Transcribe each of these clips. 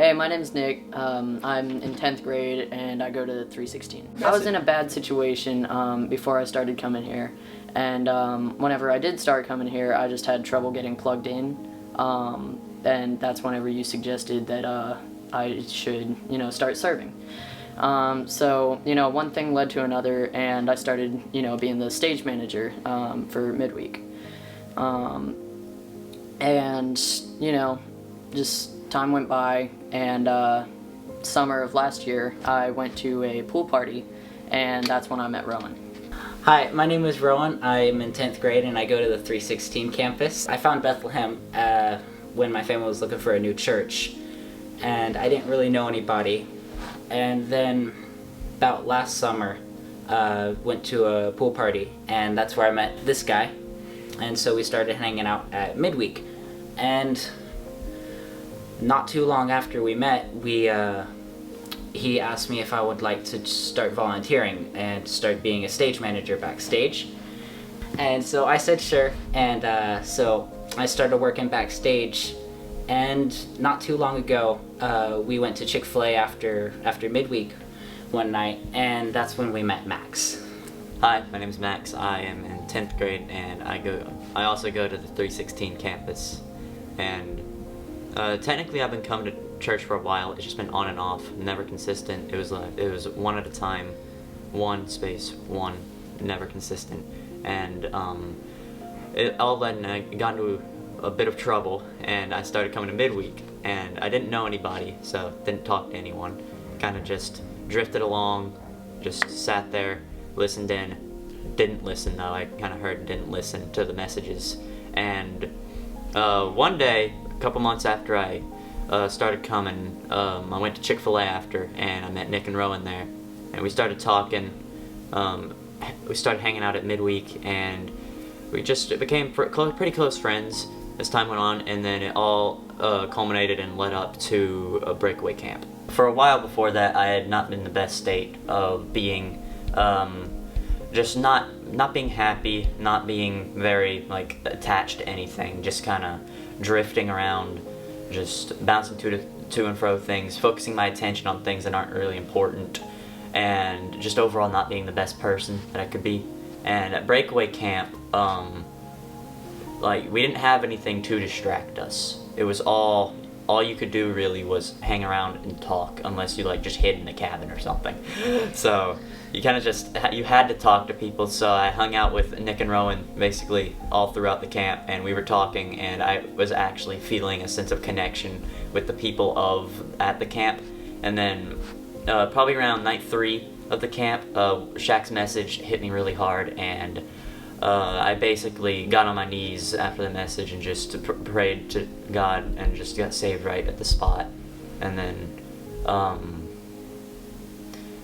Hey, my name's Nick. I'm in 10th grade and I go to 316. I was in a bad situation before I started coming here, and whenever I did start coming here, I just had trouble getting plugged in, and that's whenever you suggested that I should, start serving. So, one thing led to another, and I started, being the stage manager for midweek. And, just time went by, and summer of last year, I went to a pool party, and that's when I met Rowan. Hi, my name is Rowan. I'm in 10th grade and I go to the 316 campus. I found Bethlehem when my family was looking for a new church, and I didn't really know anybody. And then about last summer, went to a pool party, and that's where I met this guy. And so we started hanging out at midweek. And not too long after we met, he asked me if I would like to start volunteering and start being a stage manager backstage. And so I said sure, and so I started working backstage. And not too long ago, we went to Chick-fil-A after midweek one night, and that's when we met Max. Hi, my name is Max. I am in 10th grade, and I also go to the 316 campus. And technically I've been coming to church for a while. It's just been on and off, never consistent. It was one at a time, one, never consistent. And all of a sudden I got into a bit of trouble, and I started coming to midweek, and I didn't know anybody, so didn't talk to anyone. Kind of just drifted along, just sat there, listened in. Didn't listen though. I kind of heard and didn't listen to the messages. And one day, a couple months after I started coming, I went to Chick-fil-A after, and I met Nick and Rowan there, and we started talking. We started hanging out at midweek, and we just became pretty close friends as time went on, and then it all culminated and led up to a breakaway camp. For a while before that, I had not been in the best state of being just not being happy, not being very attached to anything, just kind of drifting around, just bouncing to and fro things, focusing my attention on things that aren't really important, and just overall not being the best person that I could be. And at breakaway camp, we didn't have anything to distract us. It was all you could do really was hang around and talk, unless you just hid in the cabin or something. So you kind of you had to talk to people. So I hung out with Nick and Rowan basically all throughout the camp, and we were talking, and I was actually feeling a sense of connection with the people at the camp. And then probably around night 3 of the camp, Shaq's message hit me really hard, and I basically got on my knees after the message and just prayed to God and just got saved right at the spot. And then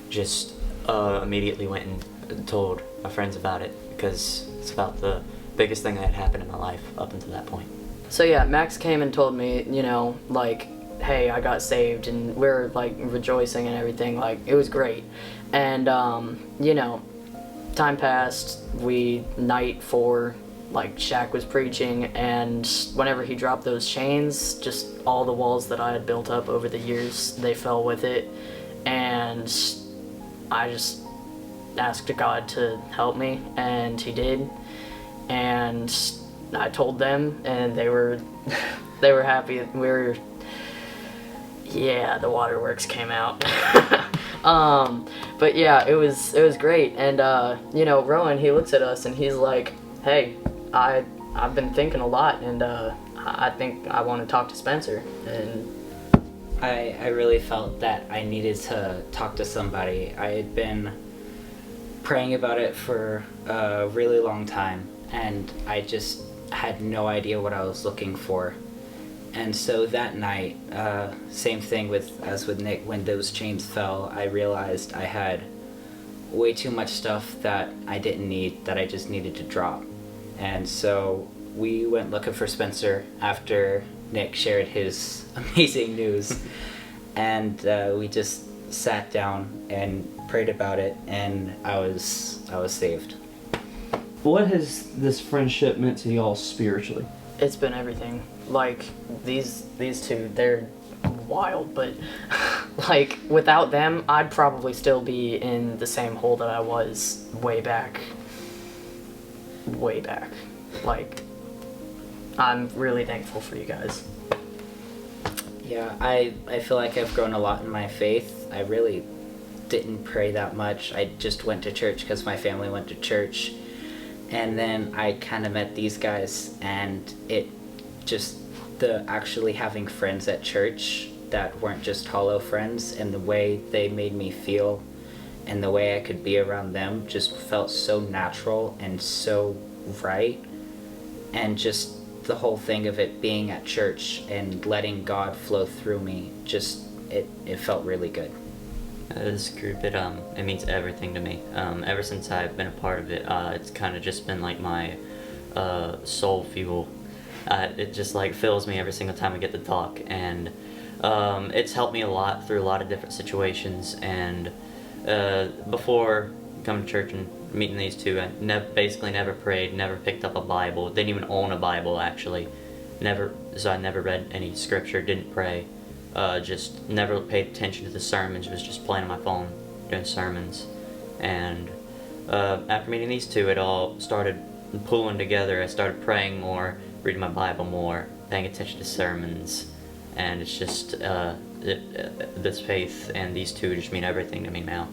just immediately went and told my friends about it, because it's about the biggest thing that had happened in my life up until that point. So yeah, Max came and told me, hey, I got saved, and we're rejoicing and everything. It was great. And time passed. Night 4, Shaq was preaching, and whenever he dropped those chains, just all the walls that I had built up over the years, they fell with it. And I just asked God to help me, and he did. And I told them, and they were happy. The waterworks came out. But yeah, it was great. And Rowan, he looks at us and he's like, hey, I've been thinking a lot, and I think I want to talk to Spencer. And I really felt that I needed to talk to somebody. I had been praying about it for a really long time, and I just had no idea what I was looking for. And so that night, same thing as with Nick, when those chains fell, I realized I had way too much stuff that I didn't need, that I just needed to drop. And so we went looking for Spencer after Nick shared his amazing news. And we just sat down and prayed about it, and I was saved. What has this friendship meant to y'all spiritually? It's been everything. These two, they're wild, but like without them, I'd probably still be in the same hole that I was way back. Like, I'm really thankful for you guys. Yeah, I feel like I've grown a lot in my faith. I really didn't pray that much. I just went to church because my family went to church. And then I kind of met these guys, and it just, the actually having friends at church that weren't just hollow friends, and the way they made me feel and the way I could be around them just felt so natural and so right. And just the whole thing of it being at church and letting God flow through me, just it felt really good. This group, it means everything to me. Ever since I've been a part of it, it's kind of just been like my soul fuel. It just like fills me every single time I get to talk, and it's helped me a lot through a lot of different situations. And before coming to church and meeting these two, I basically never prayed, never picked up a Bible, didn't even own a Bible actually. So I never read any scripture, didn't pray. Just never paid attention to the sermons, was just playing on my phone doing sermons. And after meeting these two, it all started pulling together. I started praying more, reading my Bible more, paying attention to sermons, and it's just this faith and these two just mean everything to me now.